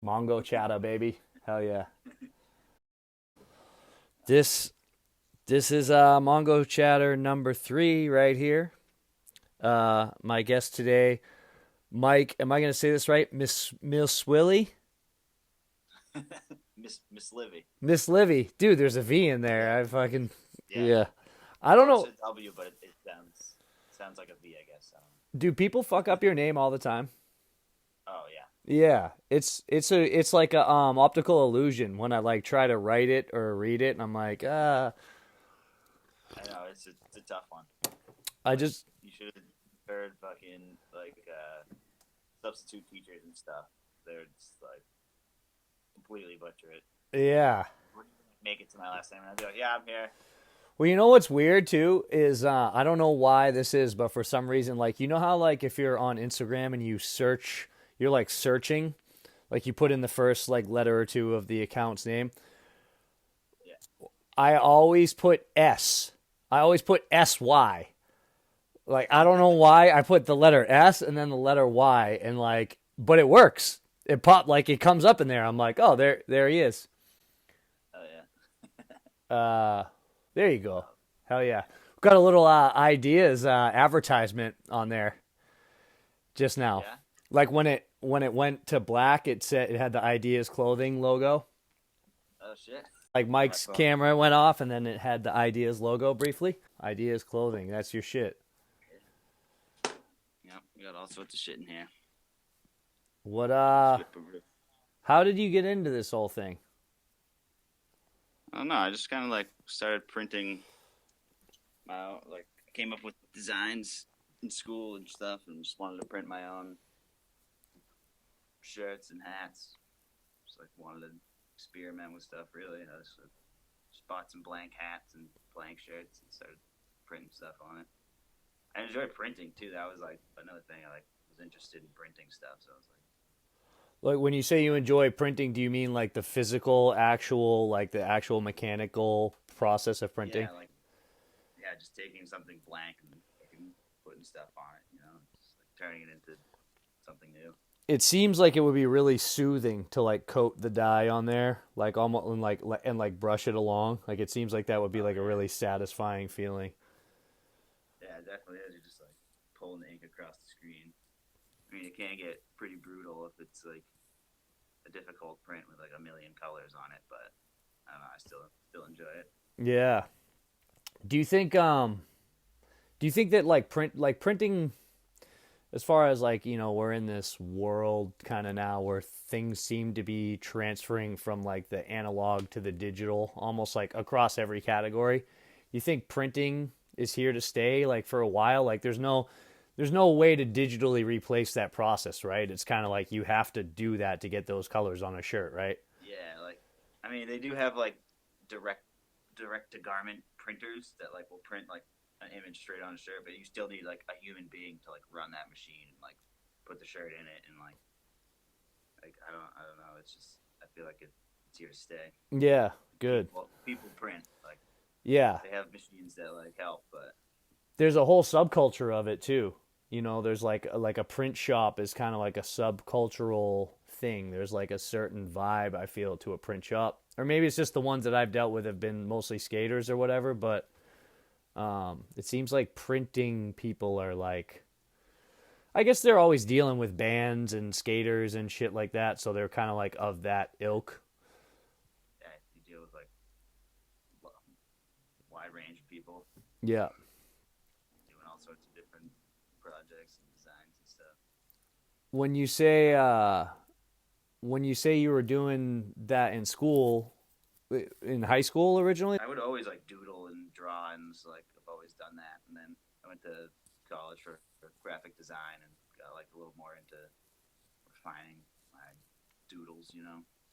Mongochatter, baby. Hell yeah. This this is Mongochatter number 3 right here. My guest today, Mike. Am I gonna say this right? Mysliwy? Miss Livy. Mysliwy. Dude, there's a V in Yeah, there. I fucking yeah. yeah. I I don't thought it know. said W, but it sounds like a V, I guess. I don't know. Do people fuck up your name all the time? Oh yeah, Yeah, it's like a optical illusion when I like try to write it or read it, and I'm like, I know it's a tough one. I Like just you should have heard fucking substitute teachers and stuff. They're just like completely butcher it. yeah. What do you make it to my last name? And I'd be like, yeah, I'm here. Well, you know what's weird too is I don't know why this is, but for some reason, like you know how like if you're on Instagram and you search, you're like searching, like you put in the first like letter or two of the account's name. Yeah. I always put S. I always put SY. Like I don't know why I put the letter S and then the letter Y and like, but it works. It popped like it comes up in there. I'm like, oh, there he is. Oh yeah. Uh, there you go. Uh, Hell yeah. We've got a little ideas advertisement on there just now. yeah. Like when it went to black, it said it had the ideas clothing logo. Oh shit. Like On my Mike's phone. camera went off, and then it had the ideas logo briefly. Ideas clothing. That's your shit. Yep. We got all sorts of shit in here. What Skip a rip. How did you get into this whole thing? I don't know. I just kind of like started printing like I came up with designs in school and stuff, and just wanted to print my own shirts and hats. Just like wanted to experiment with stuff. Really, I just bought some blank hats and blank shirts and started printing stuff on it. I enjoyed printing too. That was like another thing. I like was interested in printing stuff, so I was like, Like when you say you enjoy printing, do you mean like the physical, actual, like the actual mechanical process of printing? yeah, like yeah, just taking something blank and putting stuff on it. Just like turning it into something new. It seems like it would be really soothing to like coat the dye on there, like almost and like brush it along. Like it seems like that would be Oh like a yeah, really satisfying feeling. yeah, it definitely is. You're just like pulling the ink across the screen. I mean, it can get pretty brutal if it's like a difficult print with like a million colors on it, but I don't know. I still enjoy it. Yeah. Do you think that like printing as far as like, we're in this world kind of now where things seem to be transferring from like the analog to the digital almost like across every category. You think printing is here to stay like for a while? Like there's no way to digitally replace that process, right? It's kind of like you have to do that to get those colors on a shirt, right? Yeah, like I mean, they do have like direct direct to garment printers that like will print like an image straight on a shirt, but you still need like a human being to like run that machine and like put the shirt in it and like I don't know. It's just I feel like it's here to stay. Yeah, good. People print like Yeah. they have machines that like help, but There's a whole subculture of it too. There's like a print shop is kind of like a subcultural thing. There's like a certain vibe I feel to a print shop, or maybe it's just the ones that I've dealt with have been mostly skaters or whatever. But it seems like printing people are like, I guess they're always dealing with bands and skaters and shit like that, so they're kind of like of that ilk. yeah, you deal with like wide range of people Yeah. doing all sorts of different projects and designs and stuff. When you say uh, when you say you were doing that in school, in high school originally. I would always like doodle and draw, and so, like I've always done that. And then I went to college for graphic design and got like a little more into refining my doodles,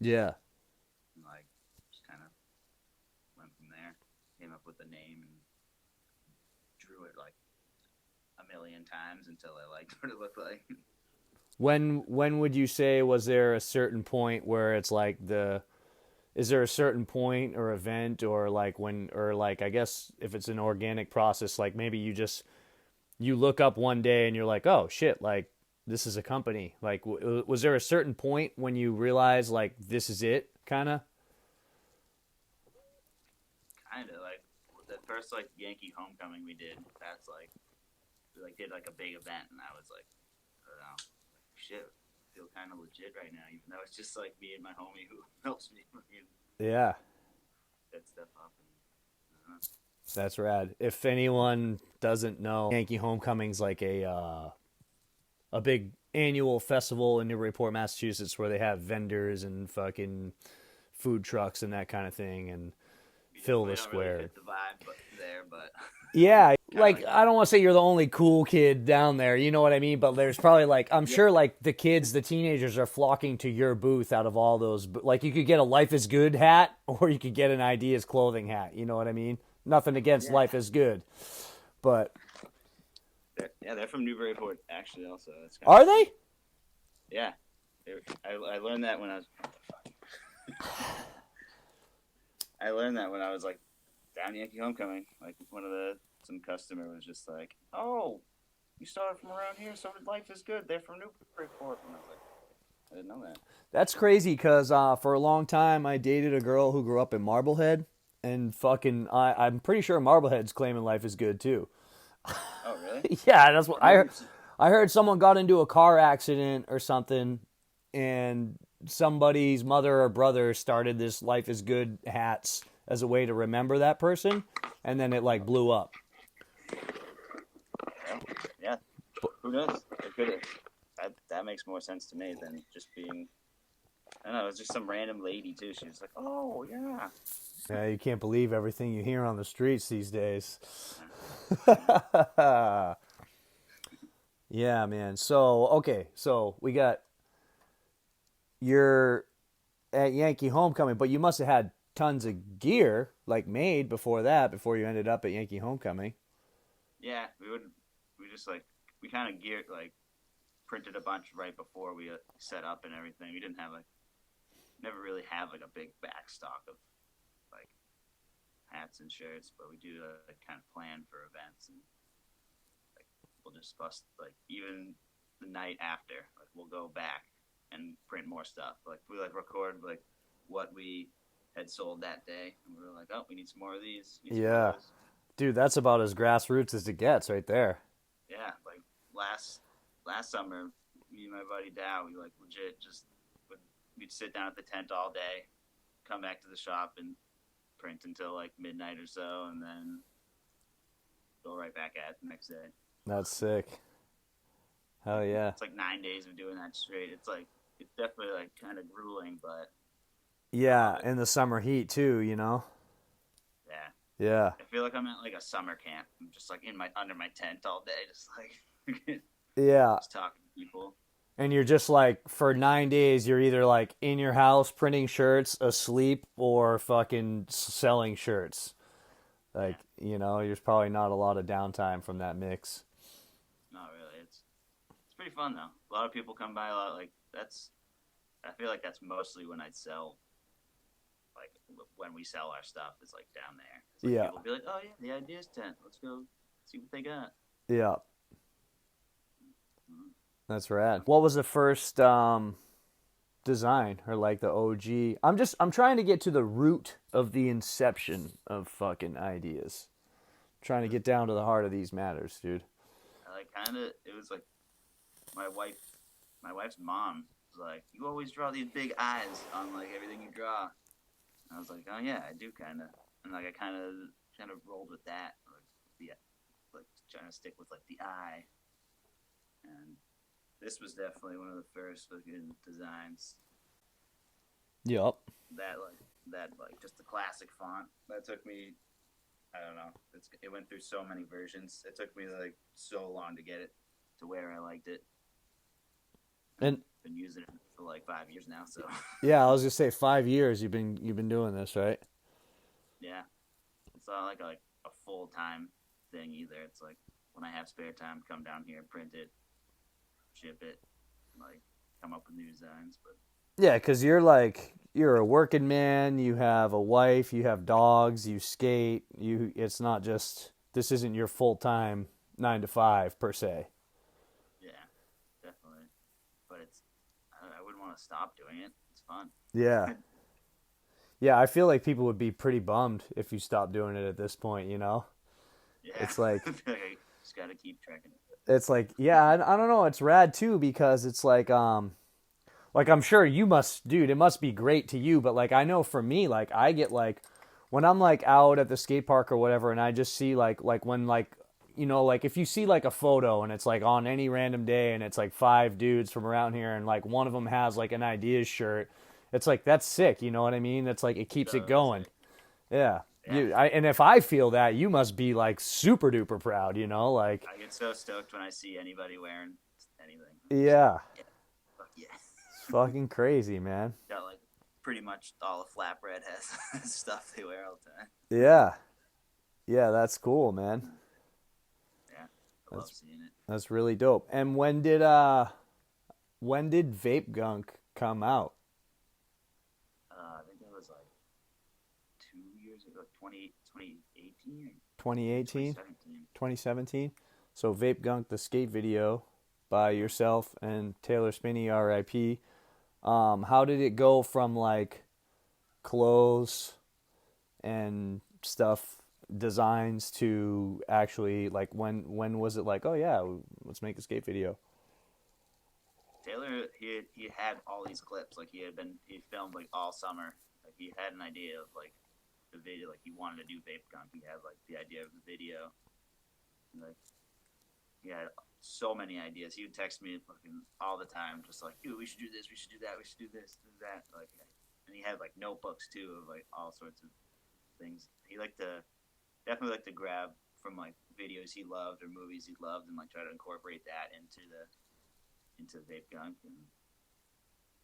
Yeah. and like just kind of went from there. Came up with the name and drew it like a million times until I liked what it looked like. When would you say was there a certain point where it's like the is there a certain point or event or like when or like I guess if it's an organic process like maybe you look up one day and you're like, "Oh shit, like this is a company? Like, was there a certain point when you realized like this is it, kind of? Kind of like the first like Yankee homecoming we did. That's like we like did like a big event, and I was like, I don't know, like, shit, I feel kind of legit right now, even though it's just like me and my homie who helps me fucking Yeah, set stuff up. And that's rad. If anyone doesn't know, Yankee Homecoming's like a big annual festival in Newburyport, Massachusetts, where they have vendors and fucking food trucks and that kind of thing, and we fill definitely the don't really square. fit the vibe but there, but Yeah, kind of like like I that. don't want to say you're the only cool kid down there, you know what I mean? But there's probably like I'm Yeah, sure like the kids, the teenagers are flocking to your booth out of all those. Like you could get a Life is Good hat, or you could get an Ideas clothing hat. You know what I mean? Nothing against yeah, Life is Good, but they're from Newburyport actually. Also, that's kind of are funny. they? Yeah, I learned that when I was I learned that when I was like down Yankee homecoming. Like one of the some customer was just like, "Oh, you started from around here, so life is good. They're from Newburyport," and I was like, "I didn't know that." That's crazy because for a long time I dated a girl who grew up in Marblehead, and fucking I'm pretty sure Marblehead's claiming Life is Good too. Oh, really? Yeah, that's what I've never. I heard. Someone got into a car accident or something, and somebody's mother or brother started this "Life is Good" hats as a way to remember that person, and then it like blew up. Well, yeah, who knows? It could. That makes more sense to me than just being. I don't know. It was just some random lady too. She was like, "Oh yeah." Yeah, you can't believe everything you hear on the streets these days. Yeah. Yeah, man. So okay, so we got your at Yankee Homecoming, but you must have had tons of gear like made before that, before you ended up at Yankee Homecoming. Yeah, we just like we kind of geared like printed a bunch right before we set up and everything. We didn't have like never really have like a big back stock of like hats and shirts, but we do like kind of plan for events and like we'll just bust like even the night after like we'll go back and print more stuff. Like we like record like what we had sold that day, and we were like, oh, we need some more of these, need some more of Yeah, those. dude, that's about as grassroots as it gets, right there. Yeah, like last summer, me and my buddy Dow, we like legit just would we'd sit down at the tent all day, come back to the shop and print until like midnight or so, and then go right back at it the next day. That's sick. Hell yeah. It's like 9 days of doing that straight. It's like it's definitely like kind of grueling, but I love Yeah, it. in the summer heat too, you know. Yeah, Yeah, I feel like I'm at like a summer camp. I'm just like in my under my tent all day, just like yeah. just talking to people. And you're just like for 9 days, you're either like in your house printing shirts, asleep, or fucking selling shirts. Like Yeah, you know, there's probably not a lot of downtime from that mix. not really. It's pretty fun though. A lot of people come by. A lot like that's. I feel like that's mostly when I'd sell like when we sell our stuff is like down there. It's like Yeah, people be like, "Oh yeah, the ideas tent. Let's go see what they got." yeah, Mhm. that's rad. What was the first design or like the OG? I'm trying to get to the root of the inception of fucking ideas. Trying to get down to the heart of these matters, dude. I like kind of it was like my wife, my wife's mom was like, "You always draw these big eyes on like everything you draw." And I was like, "Oh yeah, I do kind of," and like I kind of rolled with that, like the like trying to stick with like the eye, and this was definitely one of the first fucking designs Yup. that like just the classic font that took me. I don't know. It went through so many versions. It took me like so long to get it to where I liked it. And And been using it for like 5 years now. So yeah, I was gonna say 5 years you've been doing this, right? yeah, it's not like a full time thing either. It's like when I have spare time, come down here, print it, ship it, like come up with new designs. But Yeah, because you're a working man. You have a wife. You have dogs. You skate. You. It's not just this isn't your full time 9 to 5 per se. yeah, definitely. want to stop doing it. It's fun. Yeah. Yeah, I feel like people would be pretty bummed if you stopped doing it at this point, you know? Yeah. It's like I feel like I just got to keep trekking. yeah, I don't know, it's rad too because it's like I'm sure you must, dude, it must be great to you, but like I know for me, like I get like when I'm like out at the skate park or whatever and I just see like when like you know, like if you see like a photo and it's like on any random day and it's like five dudes from around here and like one of them has like an ideas shirt, it's like that's sick, you know what I mean? It's like it keeps it So going. sick. Yeah. Yeah. And if I feel that, you must be like super duper proud, you know? Like I get so stoked when I see anybody wearing anything. I'm just like, yeah. yeah, fuck yeah. It's fucking crazy, man. Got like pretty much all of Flatbread has stuff they wear all the time. Yeah. Yeah, that's cool, man. Yeah, I love That's seeing it. that's really dope. And when did Vape Gunk come out? I think that was like 2 years ago, 2018 or 2018, 2017. 2017. So Vape Gunk, the skate video by yourself and Taylor Spinney, R.I.P. How did it go from like clothes and stuff, designs to actually like when was it like, oh yeah, let's make a skate video? Taylor, he had all these clips. Like he filmed like all summer. Like he had an idea of like the video. Like he wanted to do Vape Gunk. He had like the idea of the video. Like he had so many ideas. He would text me fucking all the time, just like, dude, we should do this, we should do that, we should do this, do that. Like, and he had like notebooks too of like all sorts of things. He liked to definitely like to grab from like videos he loved or movies he loved and like try to incorporate that into Vape Gunk. And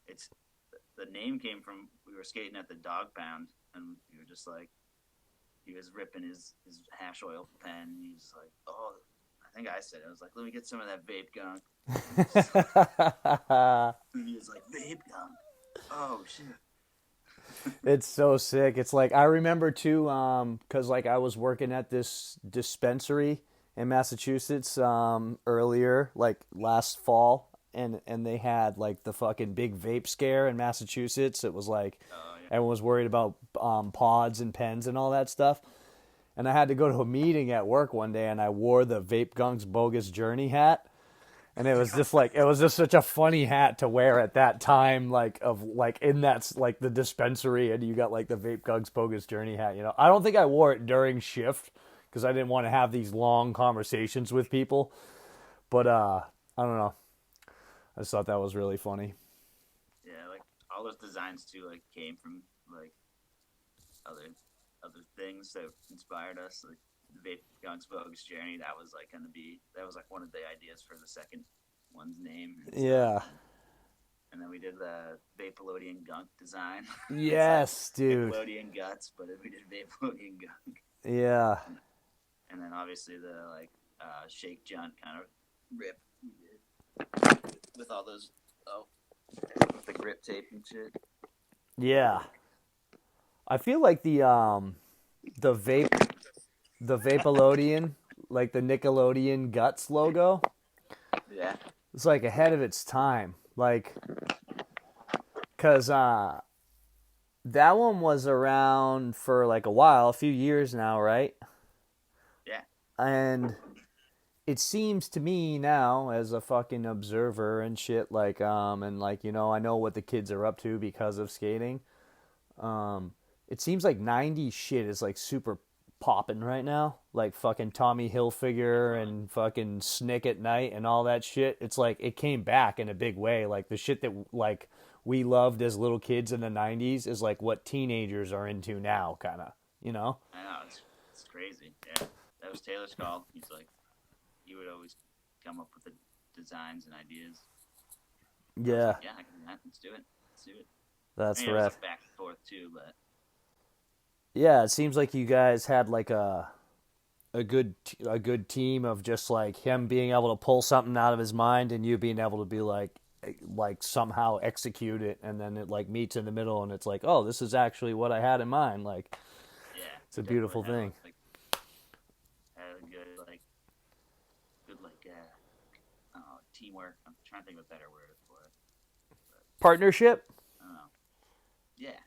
it's the name came from we were skating at the dog pound and we were just like he was ripping his hash oil pen and he's like, oh, I think I said it. I was like, let me get some of that Vape Gunk. And he was like, Vape Gunk. Oh shit. It's so sick. It's like I remember too, because like I was working at this dispensary in Massachusetts earlier, like last fall, and they had like the fucking big vape scare in Massachusetts. It was like Yeah. everyone was worried about pods and pens and all that stuff. And I had to go to a meeting at work one day, and I wore the Vape Gunk's bogus journey hat. And it was just like it was just such a funny hat to wear at that time, like of like in that's like the dispensary, and you got like the Vape Gunk's bogus journey hat. You know, I don't think I wore it during shift because I didn't want to have these long conversations with people. But I don't know. I just thought that was really funny. Yeah, like all those designs too, like came from like other things that inspired us. Like the Vape Gunk's Bogus Journey, that was like one of the ideas for the second one's name. Yeah. And then we did the Vapelodian Gunk design. It's like Yes, dude. Nickelodeon Guts, but we did Vapelodian Gunk. Yeah. And then obviously the like Shake Junt kind of rip we did with all those with the grip tape and shit. Yeah. I feel like the Vapelodian, like the Nickelodeon Guts logo, Yeah. it's like ahead of its time. Like, cause that one was around for like a while, a few years now, right? Yeah. And it seems to me now, as a fucking observer and shit, like and like you know, I know what the kids are up to because of skating. It seems like '90s shit is like super popping right now, like fucking Tommy Hilfiger and fucking Snick at Night and all that shit. It's like it came back in a big way. Like the shit that like we loved as little kids in the '90s is like what teenagers are into now, kind of. You know? I know, it's crazy. Yeah. That was Taylor's call. He's like he would always come up with the designs and ideas. Yeah, Like, yeah, I can do that. Let's do it. Let's do it. that's I mean, it was right. like back and forth too, but Yeah, it seems like you guys had like a good team of just like him being able to pull something out of his mind and you being able to be like somehow execute it, and then it like meets in the middle and it's like, oh, this is actually what I had in mind. Like yeah, it's a beautiful definitely thing. had a good teamwork. I'm trying to think of a better word for it. But partnership. I don't know. Yeah,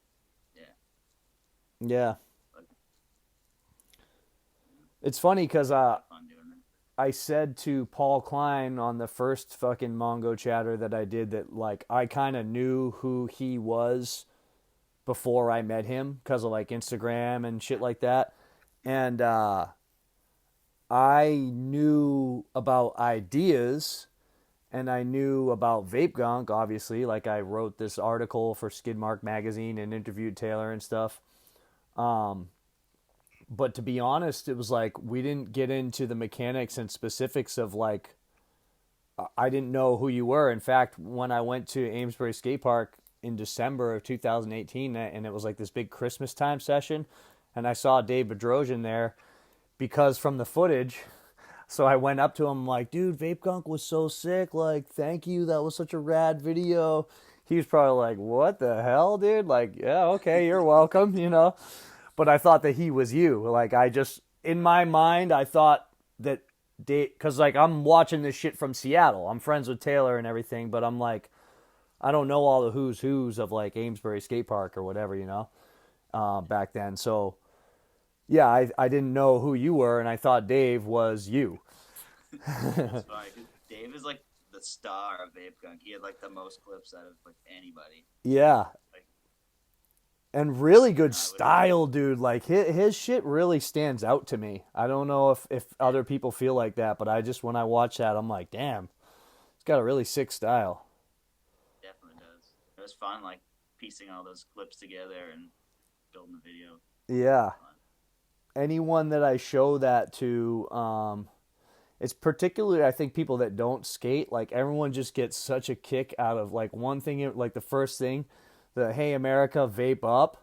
yeah. Yeah, But it's funny because a lot of fun doing that. I said to Paul Klein on the first fucking Mongochatter that I did that like I kind of knew who he was before I met him because of like Instagram and shit like that, and I knew about ideas and I knew about vape gunk, obviously. Like I wrote this article for Skidmark magazine and interviewed Taylor and stuff. Um, but to be honest, it was like we didn't get into the mechanics and specifics of like I didn't know who you were. In fact, when I went to Amesbury Skate Park in December of 2018, and it was like this big Christmas time session, and I saw Dave Bedrosian there because from the footage. So I went up to him like, dude, Vape Gunk was so sick. Like, thank you. That was such a rad video. He was probably like, what the hell, dude? Like, yeah, okay, you're welcome, you know? But I thought that he was you. Like, I just, in my mind, I thought that, because, like, I'm watching this shit from Seattle. I'm friends with Taylor and everything, but I'm like, I don't know all the who's of, like, Amesbury Skate Park or whatever, you know, back then. So, yeah, I didn't know who you were, and I thought Dave was you. It's funny 'cause Dave is like the star of Vape Gunk. He had like the most clips out of like anybody. Yeah, Like, and really good I would, style, dude. Like his shit really stands out to me. I don't know if other people feel like that, but I just when I watch that, I'm like, damn, it's got a really sick style. definitely does. It was fun, like piecing all those clips together and building the video. Yeah, Fun. anyone that I show that to, it's particularly I think people that don't skate. Like everyone just gets such a kick out of like one thing, like the first thing, the "Hey America, vape up."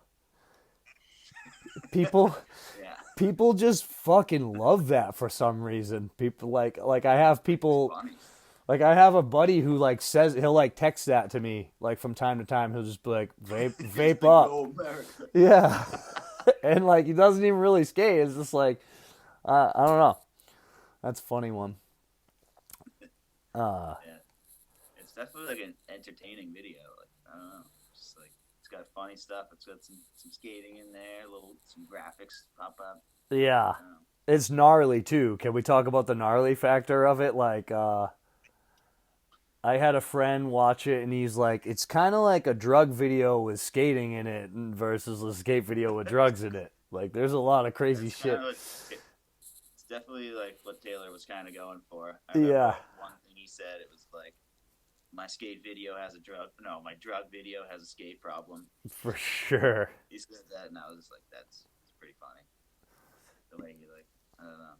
People Yeah, people just fucking love that for some reason. People like I have it's people funny. like I have a buddy who like says he'll like text that to me like from time to time. He'll just be like He's vape like, up. "Yo, America." Yeah. And like he doesn't even really skate. It's just like I don't know. That's a funny one. Uh Yeah, it's definitely like an entertaining video. Like I don't know, just like it's got funny stuff. It's got some skating in there, little some graphics pop up. yeah. I don't know. It's gnarly too. Can we talk about the gnarly factor of it? Like I had a friend watch it and he's like, it's kind of like a drug video with skating in it versus a skate video with drugs in it. Like, there's a lot of crazy It's kind shit. of it's definitely like what Taylor was kind of going for. I Yeah, remember one thing he said. It was like my skate video has a drug. No, my drug video has a skate problem. for sure. He said that, and I was just like, that's pretty funny. The way he like, I don't know,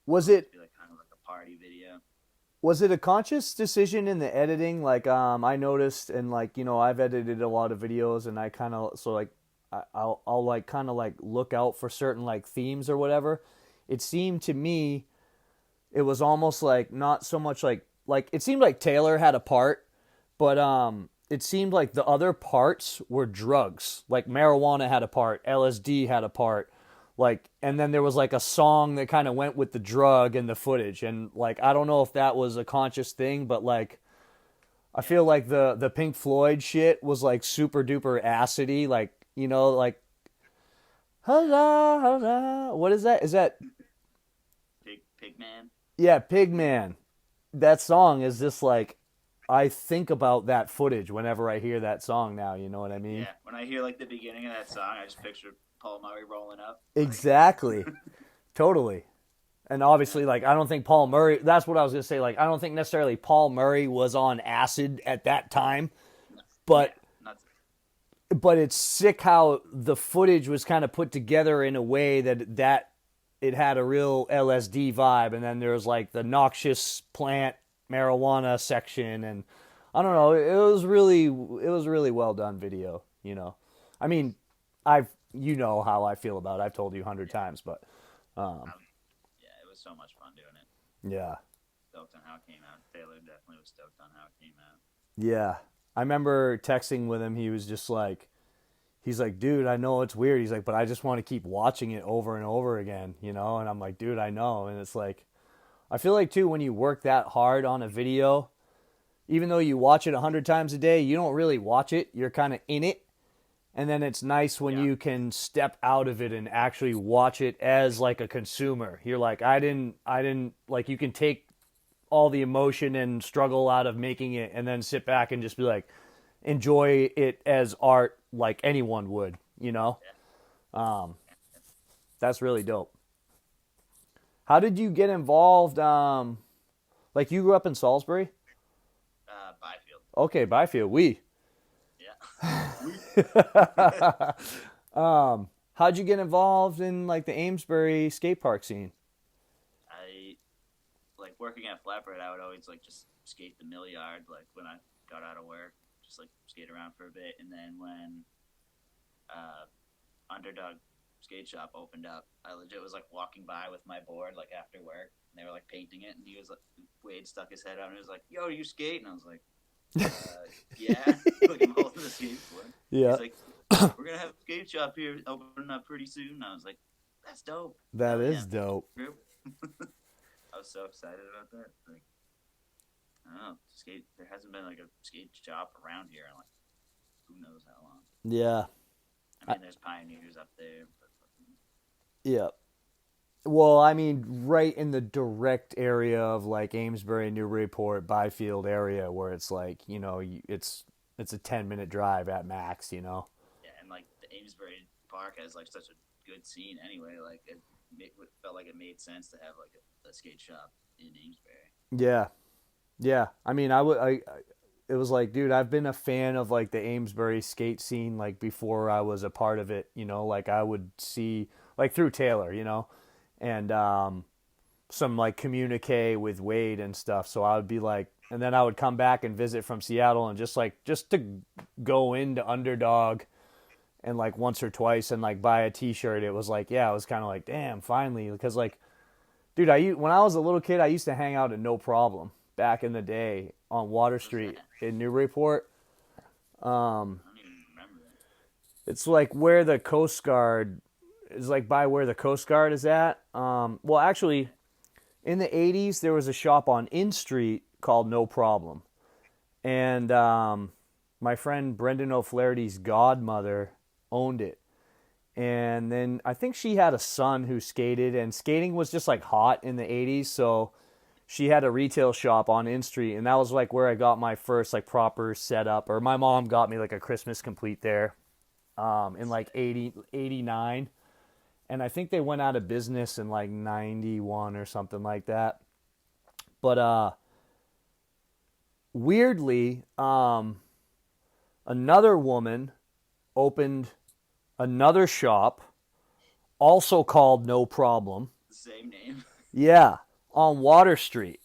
Was supposed it to be like kind of like a party video. was it a conscious decision in the editing? Like, I noticed, and like, I've edited a lot of videos, and I kind of so like, I'll like kind of like look out for certain like themes or whatever. It seemed to me it was almost like not so much like it seemed like Taylor had a part, but it seemed like the other parts were drugs. Like marijuana had a part, LSD had a part, like and then there was like a song that kind of went with the drug and the footage and like I don't know if that was a conscious thing, but like I Yeah, feel like the Pink Floyd shit was like super duper acidy, like like what is that? Is that Pigman. yeah, Pigman? That song is just like I think about that footage whenever I hear that song now, you know what I mean? Yeah, when I hear like the beginning of that song, I just picture Paul Murray rolling up. Like, Exactly. Totally. And yeah, obviously like I don't think Paul Murray that's what I was going to say like I don't think necessarily Paul Murray was on acid at that time, yeah, but not it's sick how the footage was kind of put together in a way that it had a real LSD vibe and then there was like the noxious plant marijuana section and I don't know, it was really well done video. I mean, I've how I feel about it. I've told you 100 yeah. times, but um Yeah, it was so much fun doing it. yeah. Stoked on how it came out. Taylor definitely was stoked on how it came out. Yeah. I remember texting with him. He was just like, he's like, dude, I know it's weird. He's like, but I just want to keep watching it over and over again. And I'm like, dude, I know. And it's like, I feel like too, when you work that hard on a video, even though you watch it 100 times a day, you don't really watch it. You're kind of in it. And then it's nice when Yeah. you can step out of it and actually watch it as like a consumer. You're like, I didn't like, you can take all the emotion and struggle out of making it and then sit back and just be like, enjoy it as art like anyone would, you know? Um, that's really dope. How did you get involved? Like you grew up in Salisbury? Byfield. Okay, Byfield. We. Yeah. We. How'd you get involved in like the Amesbury skate park scene? I like working at Flatbread. I would always like just skate the mill yard like when I got out of work, just like skate around for a bit, and then when Underdog Skate Shop opened up, I legit was like walking by with my board like after work, and they were like painting it, and he was like Wade stuck his head out and he was like, "Yo, you skate?" And I was like, "Yeah." Like I'm holding the skateboard. Yeah, He's like, "We're gonna have a skate shop here opening up pretty soon." And I was like, "That's dope." that Hell yeah. is dope. I was so excited about that. Like, I don't know, skate. There hasn't been like a skate shop around here in like who knows how long. Yeah, I mean, there's Pioneers up there, but yeah. Well, I mean, right in the direct area of like Amesbury, Newburyport, Byfield area, where it's like it's a 10-minute drive at max. yeah, and like the Amesbury Park has like such a good scene anyway. Like it felt like it made sense to have like a skate shop in Amesbury. Yeah, yeah. I mean, it was like, dude, I've been a fan of like the Amesbury skate scene like before I was a part of it. Like I would see like through Taylor, and some like communique with Wade and stuff. So I would be like, and then I would come back and visit from Seattle and just to go into Underdog and like once or twice and like buy a T-shirt. It was like, yeah, it was kind of like, damn, finally, because like, dude, when I was a little kid, I used to hang out at No Problem back in the day on Water What was Street that? in Newburyport. I don't even remember that. It's like where the Coast Guard is, like by where the Coast Guard is at. Well, actually, in the 80s, there was a shop on In Street called No Problem. And my friend Brendan O'Flaherty's godmother owned it. And then I think she had a son who skated, and skating was just like hot in the 80s. So she had a retail shop on In Street, and that was like where I got my first like proper setup. Or my mom got me like a Christmas complete there in like 89. And I think they went out of business in like 91 or something like that. But weirdly, another woman opened another shop, also called No Problem. The same name. Yeah, on Water Street.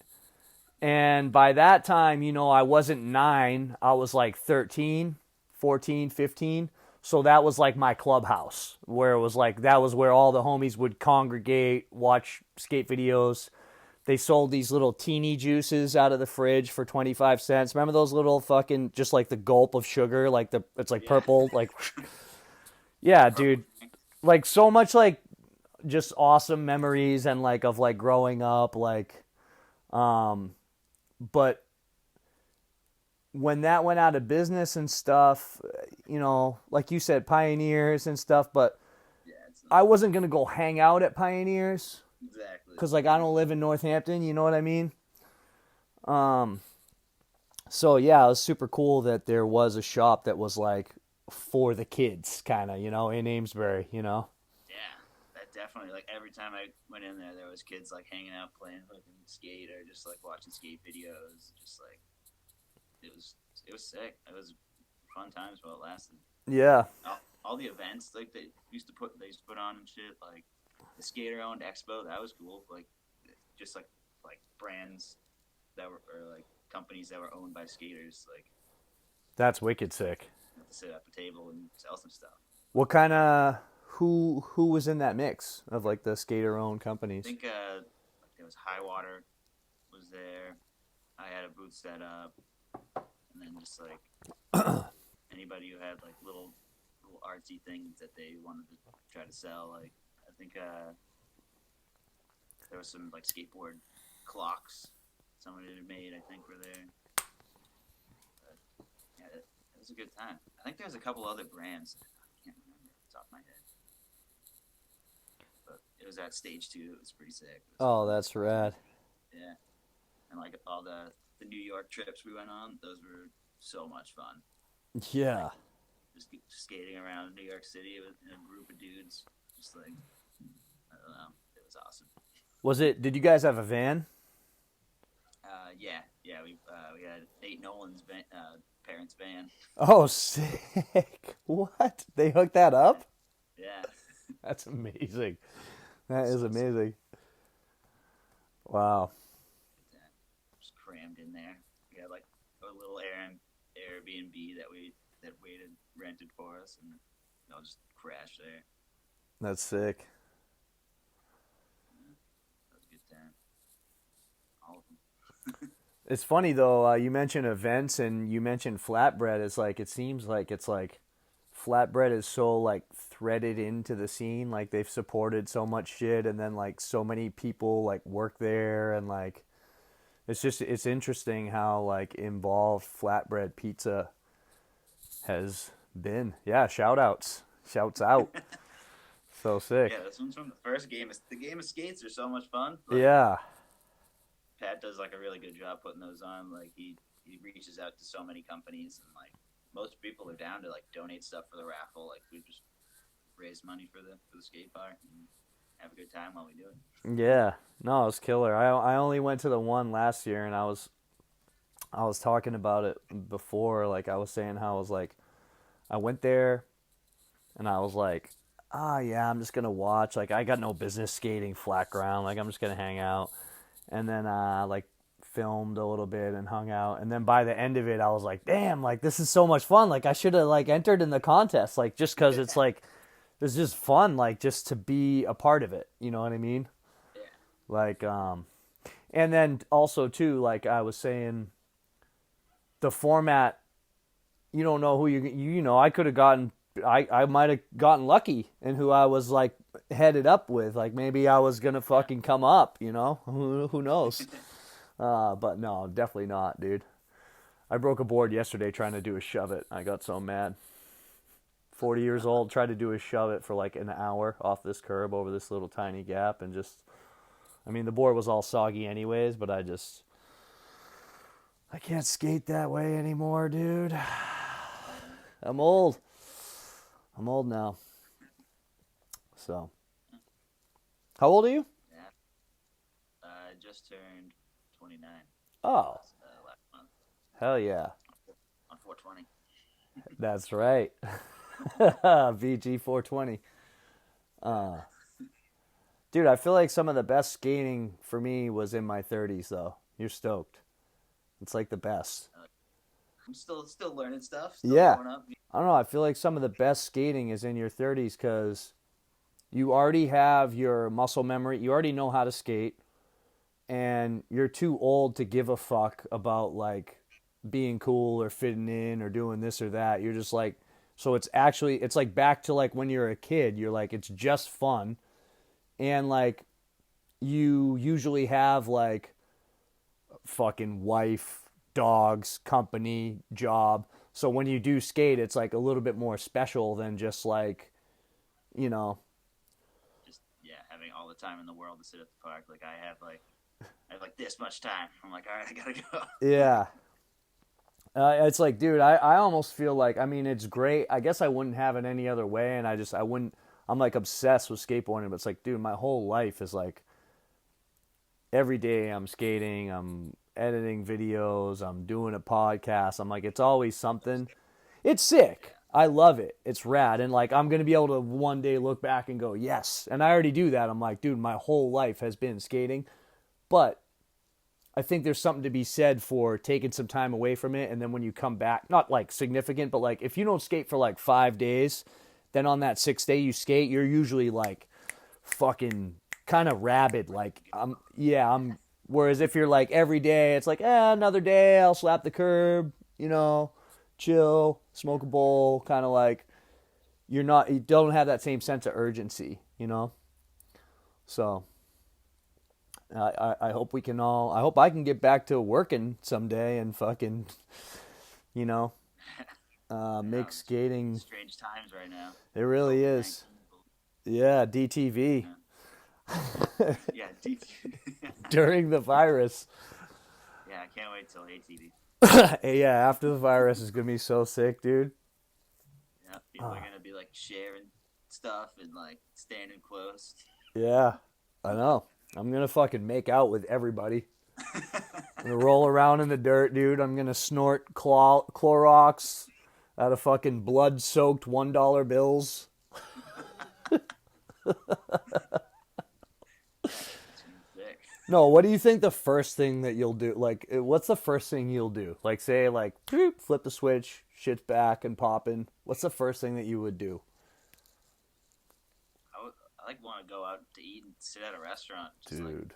And by that time, I wasn't 9. I was like 13, 14, 15. So that was like my clubhouse, where it was like, that was where all the homies would congregate, watch skate videos. They sold these little teeny juices out of the fridge for 25 cents. Remember those little fucking, just like the gulp of sugar, like it's like Yeah. purple, like, yeah, Purple dude. drink. Like so much like just awesome memories and like of like growing up, like, but when that went out of business and stuff, like you said, Pioneers and stuff, but Yeah, it's I wasn't going to go hang out at Pioneers exactly. because, like, I don't live in Northampton, you know what I mean? So, yeah, it was super cool that there was a shop that was, like, for the kids, kind of, in Amesbury. Yeah, that definitely. Like every time I went in there was kids like hanging out, playing fucking skate, or just like watching skate videos. Just like it was sick. It was fun times while it lasted. Yeah. All the events like they used to put on and shit. Like the skater owned expo, that was cool. Like just like brands that were, or like companies that were owned by skaters. Like That's wicked sick. you have to sit at a table and sell some stuff. What kind of, who was in that mix of, like, the skater-owned I companies? think there was High Water was there. I had a booth set up, and then just like anybody who had like little artsy things that they wanted to try to sell. Like I think there was some like skateboard clocks somebody had made. I think were there. Yeah, it was a good time. I think there's a couple other brands. I can't remember off the top of my head, but it was at stage two. It was pretty sick. It was Oh, fun. that's rad. Yeah, and like all the New York trips we went on, those were so much fun. Like Yeah. just skating around New York City with a group of dudes, just like I don't know, it was awesome. Was it? Did you guys have a van? Yeah, we had Nate Nolan's parents' van. Oh, sick. What? They hooked that up? Yeah, That's amazing. That is so sick. amazing. Wow. Just crammed in there. We had like a little Airbnb that we had rented for us, and just crash there. That's sick. Yeah, that was a good time. All of them. It's funny though, you mentioned events and you mentioned flatbread. It's like it seems like it's like flatbread is so like threaded into the scene. Like they've supported so much shit, and then like so many people like work there, and like it's interesting how like involved flatbread pizza has been. Yeah, shout outs, shouts out. So sick. Yeah, this one's from the first game. The game of skates are so much fun. Like Yeah, Pat does like a really good job putting those on. Like he reaches out to so many companies, and like most people are down to like donate stuff for the raffle. Like we just raise money for the skate park and have a good time while we do it. yeah. No, it was killer. I only went to the one last year, and I was talking about it before. Like I was saying how I was like I went there and I was like, ah, yeah, I'm just gonna watch. Like I got no business skating flat ground. Like I'm just gonna hang out. And then like filmed a little bit and hung out. And then by the end of it, I was like, damn, like this is so much fun. Like I should have like entered in the contest. Like just because it's like it's just fun. Like just to be a part of it. You know what I mean? Yeah, Like and then also too, like I was saying, the format, you don't know who you know, I could have gotten I might have gotten lucky in who I was like headed up with. Like maybe I was gonna yeah. fucking come up, you know? Who knows? But no, definitely not, dude. I broke a board yesterday trying to do a shove it. I got so mad. 40 years old, tried to do a shove it for like an hour off this curb over this little tiny gap, and just, I mean, the board was all soggy anyways, but I can't skate that way anymore, dude. I'm old. I'm old now. So, how old are you? Yeah. I just turned 29 Oh, last month hell yeah. on 420. That's right. VG 420. Uh, dude, I feel like some of the best skating for me was in my 30s, though. You're stoked. It's like the best. I'm still learning stuff, still Yeah. growing up. I don't know. I feel like some of the best skating is in your 30s because you already have your muscle memory. You already know how to skate, and you're too old to give a fuck about like being cool or fitting in or doing this or that. You're just like, so it's like back to like when you're a kid. You're like, it's just fun, and like you usually have like fucking wife, dogs, company, job. So when you do skate, it's like a little bit more special than just like, you know, Just yeah, having all the time in the world to sit at the park. Like I have like this much time. I'm like, all right, I gotta go. yeah. It's like, dude, I almost feel like, I mean, it's great. I guess I wouldn't have it any other way. And I wouldn't, I'm like obsessed with skateboarding, but it's like, dude, my whole life is like every day I'm skating, I'm editing videos, I'm doing a podcast. I'm like, it's always something. It's sick. I love it. It's rad. And like, I'm going to be able to one day look back and go, yes. And I already do that. I'm like, dude, my whole life has been skating. But I think there's something to be said for taking some time away from it. And then when you come back, not like significant, but like if you don't skate for like 5 days, then on that sixth day you skate, you're usually like fucking kind of rabid. Like, whereas if you're like every day, it's like, another day, I'll slap the curb, you know, chill, smoke a bowl, kind of like you don't have that same sense of urgency, you know? So I hope I hope I can get back to working someday and fucking, you know, Yeah, Make skating. strange times right now. It really COVID is. 19. Yeah, DTV. Yeah, yeah, DT. During the virus. Yeah, I can't wait till ATV. Yeah, after the virus is gonna be so sick, dude. Yeah, people are Ah, gonna be like sharing stuff and like standing close. yeah, I know. I'm gonna fucking make out with everybody. I'm gonna roll around in the dirt, dude. I'm gonna snort Clorox out of fucking blood-soaked $1 bills. Yeah, it's gonna be sick. No, what do you think the first thing that you'll do? Like, what's the first thing you'll do? Like, say, like, flip the switch, shit's back and popping. What's the first thing that you would do? I like want to go out to eat and sit at a restaurant, Dude.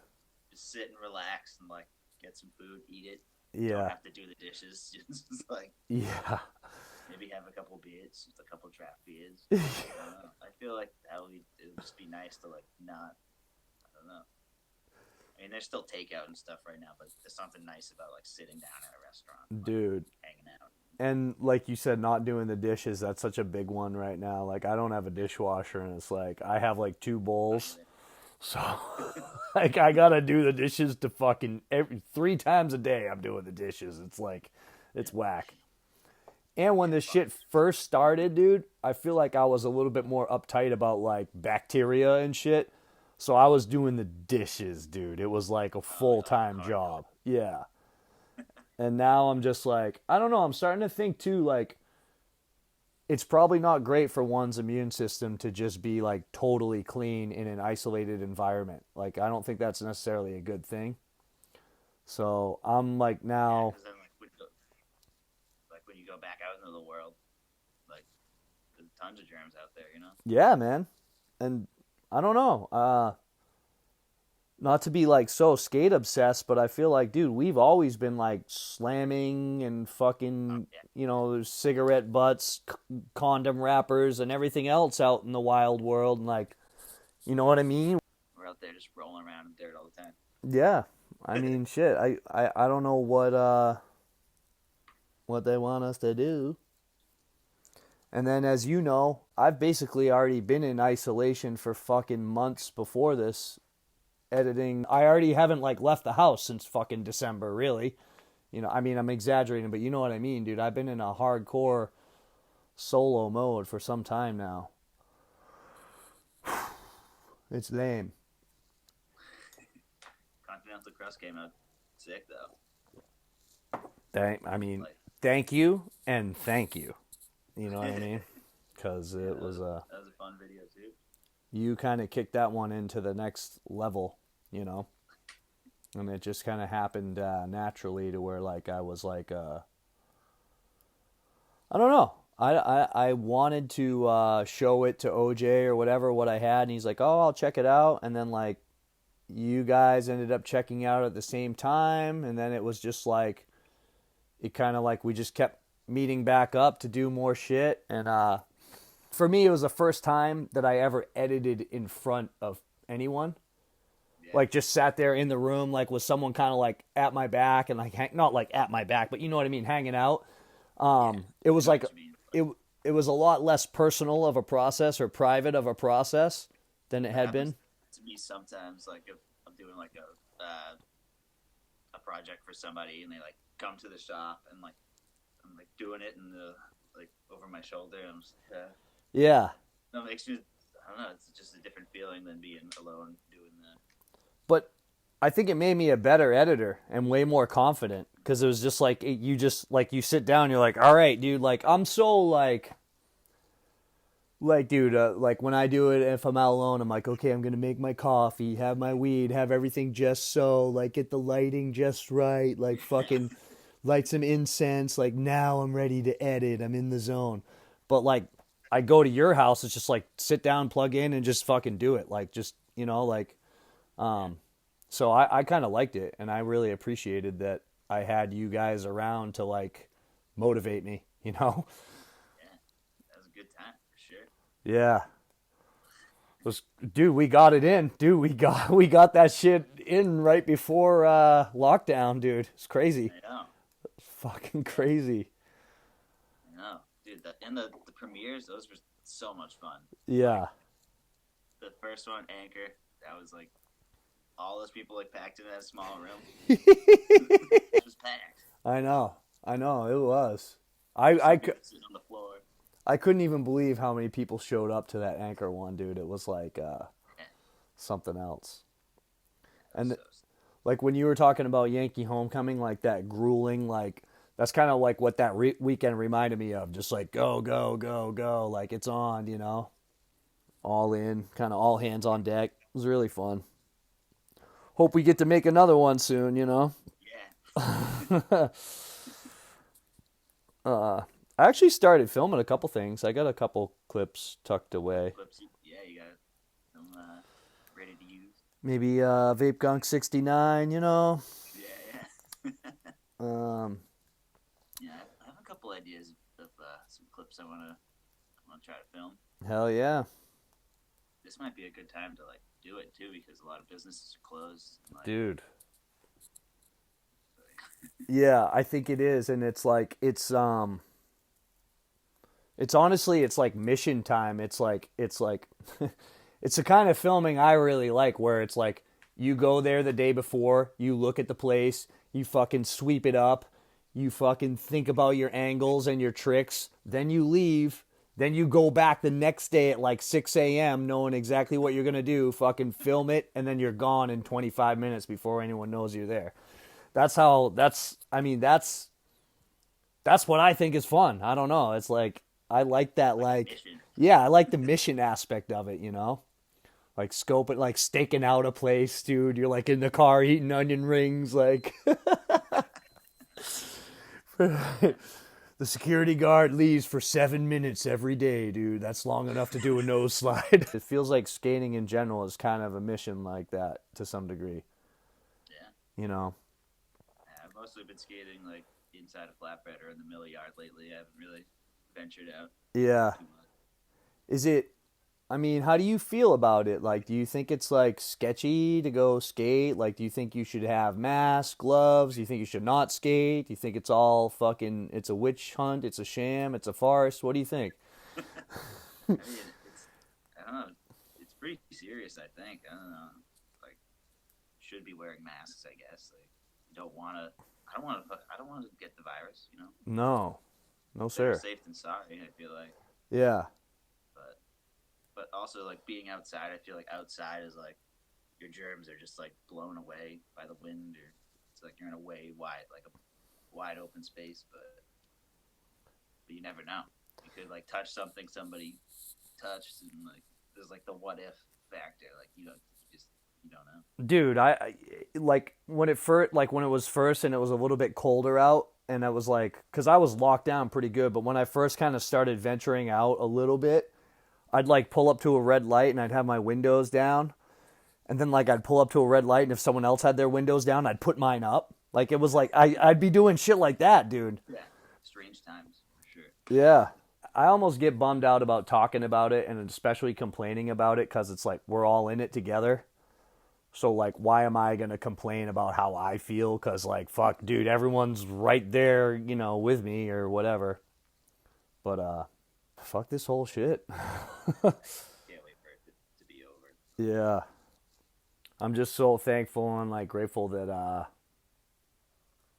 just sit and relax and like get some food, eat it. Don't Yeah. have to do the dishes. Just like Yeah. maybe have a couple beers, just a couple draft beers. Yeah. I don't know. I feel like it would just be nice to like not. I don't know. I mean, there's still takeout and stuff right now, but there's something nice about like sitting down at a restaurant, and, like Dude. hanging out. And like you said, not doing the dishes, that's such a big one right now. Like, I don't have a dishwasher, and it's like, I have like two bowls. So, like, I gotta do the dishes to fucking every 3 times a day. I'm doing the dishes. It's like, it's whack. And when this shit first started, dude, I feel like I was a little bit more uptight about like bacteria and shit. So I was doing the dishes, dude. It was like a full time job. Yeah. And now I'm just like, I don't know. I'm starting to think too, like, it's probably not great for one's immune system to just be like totally clean in an isolated environment. Like, I don't think that's necessarily a good thing. So I'm like Yeah, now, because then like when you go back out into the world, like there's tons of germs out there, you know. yeah, man. And I don't know. Not to be like so skate obsessed, but I feel like, dude, we've always been like slamming and Oh fucking, yeah, cigarette butts, condom wrappers, and everything else out in the wild world. And like, you know what I mean? we're out there just rolling around in dirt all the time. Yeah. I mean, shit. I don't know what they want us to do. And then, as you know, I've basically already been in isolation for fucking months before this editing. I already haven't like left the house since fucking December, really. I mean, I'm exaggerating, but you know what I mean, dude. I've been in a hardcore solo mode for some time now. It's lame. Continental Crust came out sick though. I mean, Like thank you and thank you. You know what I mean? Because yeah, it was that was a fun video too. you kind of kicked that one into the next level, you know? And it just kind of happened naturally to where, like, I was like, I don't know. I wanted to show it to OJ or whatever, what I had. And he's like, oh, I'll check it out. And then, like, you guys ended up checking out at the same time. And then it was just like, it kind of like we just kept meeting back up to do more shit. And for me, it was the first time that I ever edited in front of anyone. Yeah, Like, just sat there in the room, like, with someone kind of like at my back and like not like at my back, but you know what I mean, hanging out. It I was know like what you mean. it it was a lot less personal of a process or private of a process than it That had happens been. to me sometimes. Like if I'm doing like a project for somebody and they like come to the shop and like I'm like doing it in the like over my shoulder. I'm just, Yeah, no, it makes me. I don't know. It's just a different feeling than being alone doing that. but I think it made me a better editor and way more confident because it was just like you just like you sit down, you're like, all right, dude, like I'm so like, dude, like when I do it, if I'm out alone, I'm like, okay, I'm gonna make my coffee, have my weed, have everything just so, like, get the lighting just right, like, fucking light some incense, like, now I'm ready to edit, I'm in the zone. But like, I go to your house, it's just like sit down, plug in, and just fucking do it, like, just like, so I kind of liked it, and I really appreciated that I had you guys around to like motivate me, you know? Yeah, that was a good time for sure. Yeah. Was dude, we got it in. Dude, we got that shit in right before lockdown, dude. It's crazy. I know. Fucking crazy. I dude, the premieres, those were so much fun. Like Yeah. the first one, Anchor, that was like all those people like packed in that small room. It was packed. I know. I know. It was. Some people sitting on the floor. I couldn't even believe how many people showed up to that Anchor one, dude. It was like Yeah, something else. that was And so. like when you were talking about Yankee Homecoming, like that grueling, like that's kind of like what that weekend reminded me of. Just like go, go, go, go, like it's on, all in, kind of all hands on deck. It was really fun. Hope we get to make another one soon. Yeah. I actually started filming a couple things. I got a couple clips tucked away. Clips. Yeah, you got them ready to use. Maybe Vape Gunk 69. Yeah, yeah. Um, Yeah, I have a couple ideas of some clips I want to try to film. hell yeah. This might be a good time to like do it too because a lot of businesses are closed. And, like, Dude. Yeah, I think it is, and it's like it's honestly it's like mission time. It's like it's the kind of filming I really like where it's like you go there the day before, you look at the place, you fucking sweep it up, you fucking think about your angles and your tricks, then you leave, then you go back the next day at like 6 a.m. knowing exactly what you're going to do, fucking film it, and then you're gone in 25 minutes before anyone knows you're there. That's what I think is fun. I don't know. It's like I like that like a like mission. yeah, I like the mission aspect of it. Like scoping like staking out a place, dude. You're like in the car eating onion rings like the security guard leaves for 7 minutes every day, dude. That's long enough to do a nose slide. It feels like skating in general is kind of a mission like that to some degree. Yeah. You know? I've mostly been skating like inside a flatbed or in the mill yard lately. I haven't really ventured out Yeah. too much. Is it I mean, how do you feel about it? Like, do you think it's like sketchy to go skate? Like, do you think you should have masks, gloves? Do you think you should not skate? Do you think it's all fucking, it's a witch hunt, it's a sham, it's a farce? What do you think? I mean, I don't know. It's pretty serious. I think. I don't know. Like, should be wearing masks. I guess. Like, you don't want to. I don't want to. I don't want to get the virus. No. No, Better sir. safe than sorry. I feel like. Yeah. But also like being outside. I feel like outside is like your germs are just like blown away by the wind, or it's like you're in a way wide like a wide open space. But you never know. You could like touch something somebody touched, and like there's like the what if factor. Like you don't know. Dude, I like when it was first and it was a little bit colder out and I was like cuz I was locked down pretty good, but when I first kind of started venturing out a little bit, I'd like pull up to a red light and I'd have my windows down. And then like I'd pull up to a red light and if someone else had their windows down, I'd put mine up. Like it was like I'd be doing shit like that, dude. Yeah, strange times for sure. Yeah. I almost get bummed out about talking about it and especially complaining about it cuz it's like we're all in it together. So like why am I going to complain about how I feel cuz like fuck dude, everyone's right there, with me or whatever. But fuck this whole shit. Can't wait for it to be over. Yeah. I'm just so thankful and like grateful that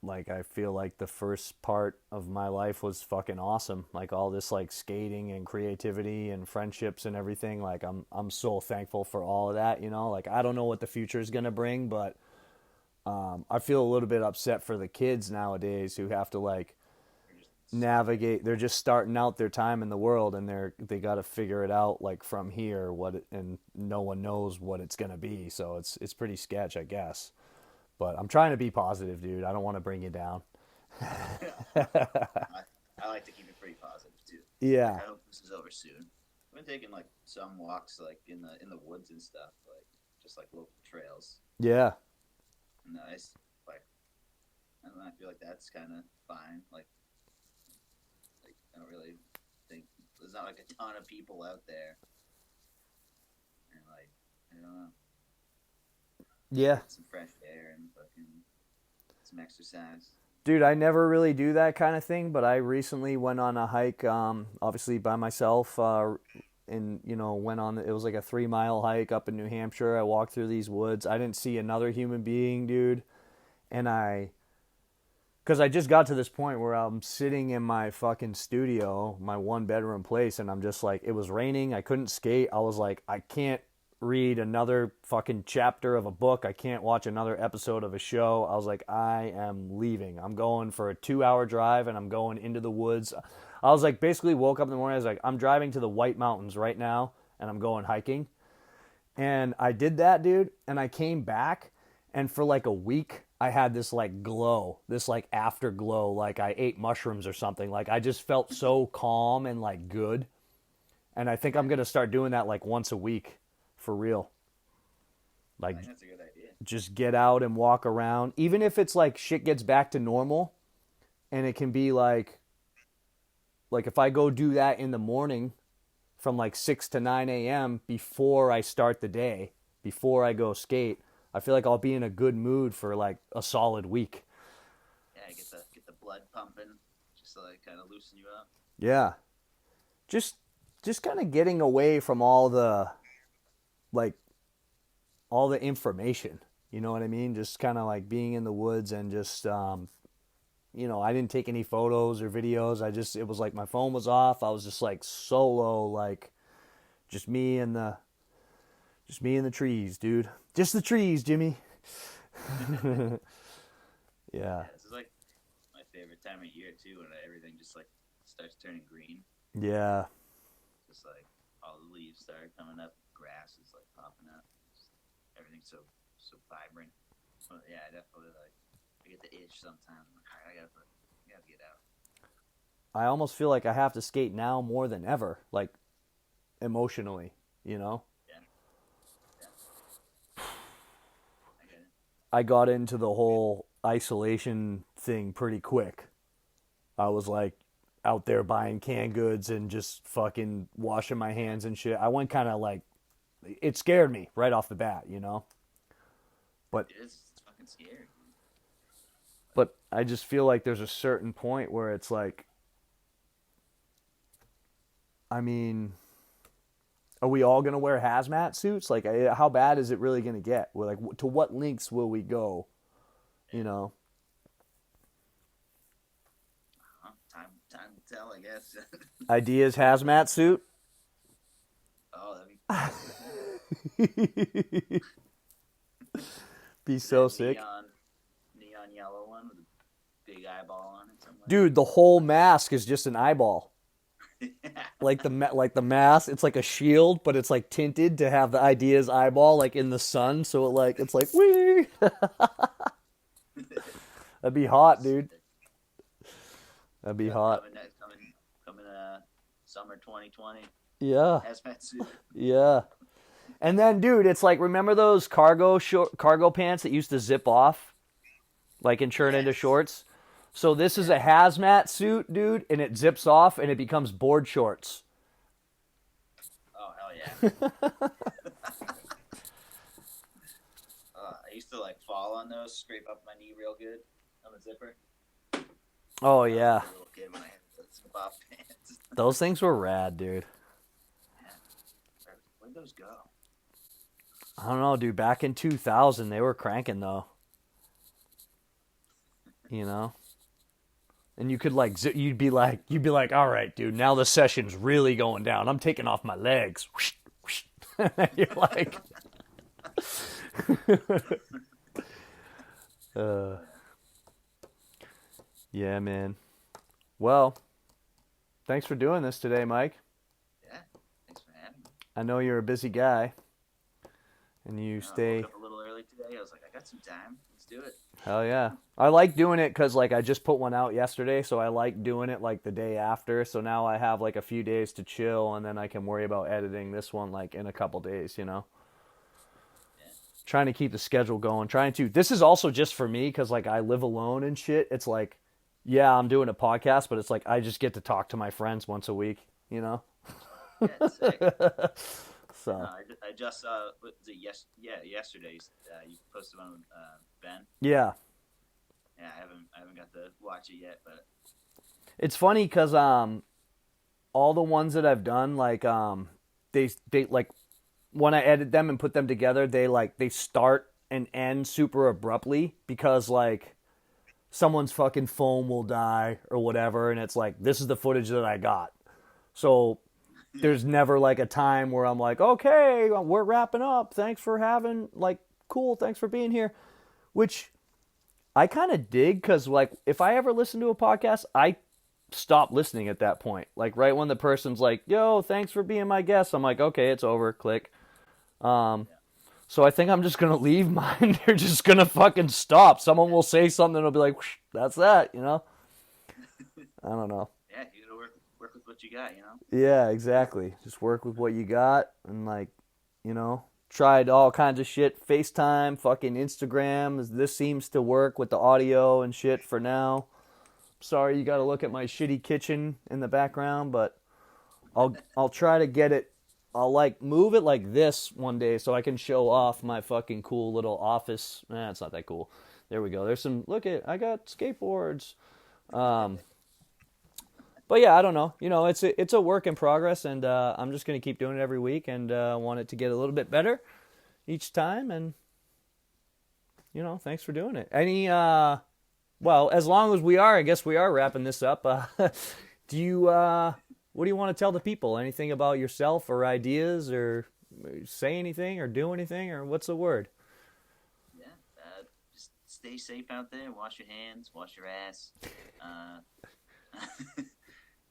like I feel like the first part of my life was fucking awesome. Like all this like skating and creativity and friendships and everything. Like I'm so thankful for all of that. Like I don't know what the future is gonna bring, but I feel a little bit upset for the kids nowadays who have to like navigate. They're just starting out their time in the world and they got to figure it out like from here and no one knows what it's gonna be. So it's pretty sketch, I guess. But I'm trying to be positive, dude. I don't want to bring you down. I like to keep it pretty positive too. Yeah. Like, I hope this is over soon. I've been taking like some walks like in the woods and stuff, like just like local trails. Yeah. Nice. Like I don't know, I feel like that's kind of fine. Like I don't really think there's not like a ton of people out there, and like I don't know. Yeah. Get some fresh air and fucking some exercise. Dude, I never really do that kind of thing, but I recently went on a hike, obviously by myself, and went on. It was like a 3 mile hike up in New Hampshire. I walked through these woods. I didn't see another human being, dude, and because I just got to this point where I'm sitting in my fucking studio, my 1 bedroom place, and I'm just like, it was raining. I couldn't skate. I was like, I can't read another fucking chapter of a book. I can't watch another episode of a show. I was like, I am leaving. I'm going for a 2 hour drive and I'm going into the woods. I was like, basically woke up in the morning. I was like, I'm driving to the White Mountains right now and I'm going hiking. And I did that, dude. And I came back and for like a week, I had this like glow, this like afterglow, like I ate mushrooms or something. Like I just felt so calm and like good. And I think I'm going to start doing that like once a week for real. I Like think that's a good idea. just get out and walk around. Even if it's like shit gets back to normal and it can be like if I go do that in the morning from like 6 to 9 a.m. before I start the day, before I go skate, I feel like I'll be in a good mood for like a solid week. Yeah, get the blood pumping, just to like kind of loosen you up. Yeah. Just just kind of getting away from like all the information. You know what I mean? Just kind of like being in the woods and just I didn't take any photos or videos. It was like my phone was off. I was just like solo, like just me and the trees, dude. Just the trees, Jimmy. Yeah. Yeah, this is like my favorite time of year too, when everything just like starts turning green. Yeah. Just like all the leaves start coming up, grass is like popping up. Just, everything's so vibrant. But yeah, I definitely like. I get the itch sometimes. I'm like, all right, I gotta get out. I almost feel like I have to skate now more than ever, like emotionally, you know? Yeah, yeah, I get it. I got into the whole isolation thing pretty quick. I was like out there buying canned goods and just fucking washing my hands and shit. I went kind of like, it scared me right off the bat, you know? But It's fucking scary. I just feel like there's a certain point where it's like, I mean, are we all gonna wear hazmat suits? Like, how bad is it really gonna get? We're like, to what lengths will we go? You know? Time to tell, I guess. Ideas hazmat suit? Oh, that'd be Be so that sick. neon yellow one with a big eyeball on it. Something like Dude, the whole mask is just an eyeball. that. Like the mask, it's like a shield, but it's like tinted to have the ideas eyeball like in the sun, so it's like wee. That'd be hot, dude. That'd be hot. Coming summer 2020 Yeah. hazmat suit. Yeah. And then, dude, it's like, remember those cargo pants that used to zip off, like and turn into Yes. shorts? So this is a hazmat suit, dude, and it zips off and it becomes board shorts. Oh hell yeah! I used to like fall on those, scrape up my knee real good on the zipper. Oh I was yeah, a little kid when I had the zip off pants. those things were rad, dude. Yeah. Where'd those go? I don't know, dude. Back in 2000, they were cranking though. You know, and you could like you'd be like, all right, dude. Now the session's really going down. I'm taking off my legs. You're like, uh, yeah, man. Well, thanks for doing this today, Mike. Yeah. Thanks for having me. I know you're a busy guy, and you I stay. woke up a little early today. I was like, I got some time. Let's do it. Hell yeah. I like doing it because, like, I just put one out yesterday, so I like doing it, like, the day after. So now I have, like, a few days to chill, and then I can worry about editing this one, like, in a couple days, you know? Yeah. Trying to keep the schedule going. This is also just for me because, like, I live alone and shit. It's like, yeah, I'm doing a podcast, but it's like I just get to talk to my friends once a week, you know? Yeah, it's sick. So. No, I just saw. Was it yesterday? You posted one with Ben. Yeah. Yeah, I haven't got to watch it yet, but It's funny because all the ones that I've done, like they like when I edit them and put them together, they start and end super abruptly because like someone's fucking phone will die or whatever, and it's like this is the footage that I got. So there's never like a time where I'm like, okay, we're wrapping up. Thanks for having like cool. Thanks for being here, which I kind of dig because like if I ever listen to a podcast, I stop listening at that point. Like right when the person's like, "Yo, thanks for being my guest," I'm like, "Okay, it's over." Click. Um, yeah. so I think I'm just gonna leave mine. They're just gonna fucking stop. Someone will say something, and it'll be like, "Whoosh, that's that," you know. I don't know. Yeah, you gotta work with what you got, you know. Yeah, exactly. Just work with what you got and like, tried all kinds of shit. FaceTime, fucking Instagram. This seems to work with the audio and shit for now. Sorry, you got to look at my shitty kitchen in the background, but I'll try to get it. I'll like move it like this one day so I can show off my fucking cool little office. It's not that cool. There we go. There's some. Look at I got skateboards. Um, but yeah, I don't know. It's a work in progress, and I'm just gonna keep doing it every week, and want it to get a little bit better each time. And thanks for doing it. Well, as long as I guess we are wrapping this up. Do you what do you want to tell the people? Anything about yourself or ideas, or say anything or do anything, or what's the word? Yeah, just stay safe out there. Wash your hands, wash your ass. Uh,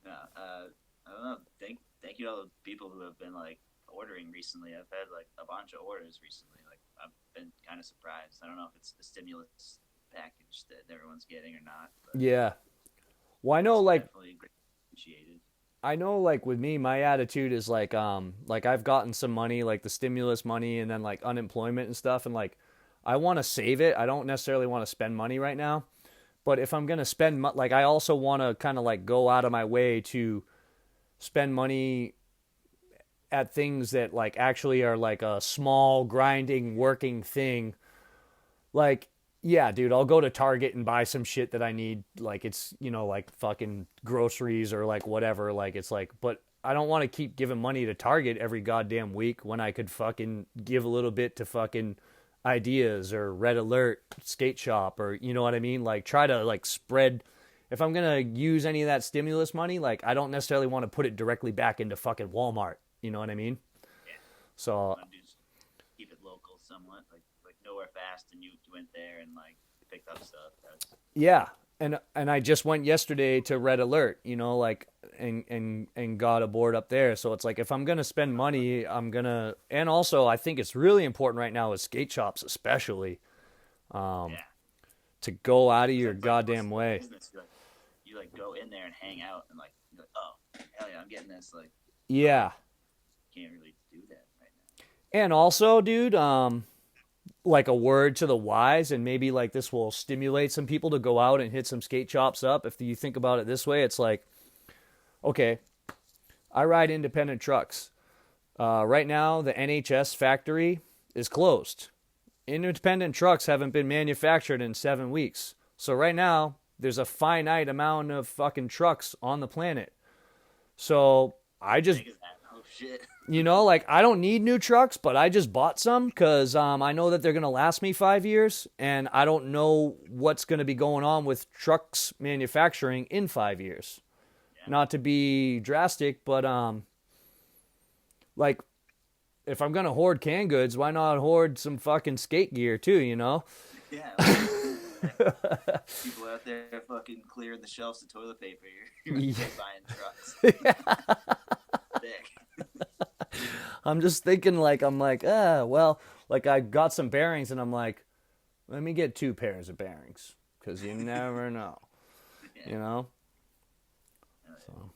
no, I don't know. Thank you to all the people who have been like ordering recently. I've had like a bunch of orders recently. Like I've been kind of surprised. I don't know if it's the stimulus package that everyone's getting or not, but Yeah. Well, it's definitely appreciated. I know like with me, my attitude is like I've gotten some money, like the stimulus money and then like unemployment and stuff, and like I want to save it. I don't necessarily want to spend money right now. But if I'm going to spend like I also want to kind of like go out of my way to spend money at things that like actually are like a small grinding working thing. Like yeah, dude, I'll go to Target and buy some shit that I need. Like it's, like fucking groceries or like whatever. Like it's like, but I don't want to keep giving money to Target every goddamn week when I could fucking give a little bit to fucking ideas or Red Alert skate shop, or you know what I mean? Like try to like spread. If I'm going to use any of that stimulus money, like I don't necessarily want to put it directly back into fucking Walmart. You know what I mean? Yeah, So want to keep it local somewhat, like nowhere fast, and you went there and like picked up stuff. yeah, and I just went yesterday to Red Alert, like and got a board up there. So it's like if I'm gonna spend money, and also I think it's really important right now with skate shops, especially, Yeah, to go out of your like goddamn way. business, you like go in there and hang out and like you're like, oh hell yeah, I'm getting this. Like Yeah, can't really do that right now. and also, dude, like a word to the wise, and maybe like this will stimulate some people to go out and hit some skate shops up. If you think about it this way, it's like, okay, I ride independent trucks. Right now, the NHS factory is closed. Independent trucks haven't been manufactured in 7 weeks. So right now, there's a finite amount of fucking trucks on the planet. So I just, Oh shit. like I don't need new trucks, but I just bought some because I know that they're going to last me 5 years. And I don't know what's going to be going on with trucks manufacturing in 5 years. Yeah. Not to be drastic, but like if I'm gonna hoard canned goods, why not hoard some fucking skate gear too? Yeah. People out there fucking clearing the shelves of toilet paper. You're Yeah. buying trucks. Sick. I'm just thinking like well, like I got some bearings and I'm like, let me get 2 pairs of bearings because you never know, Yeah. you know. Yeah. So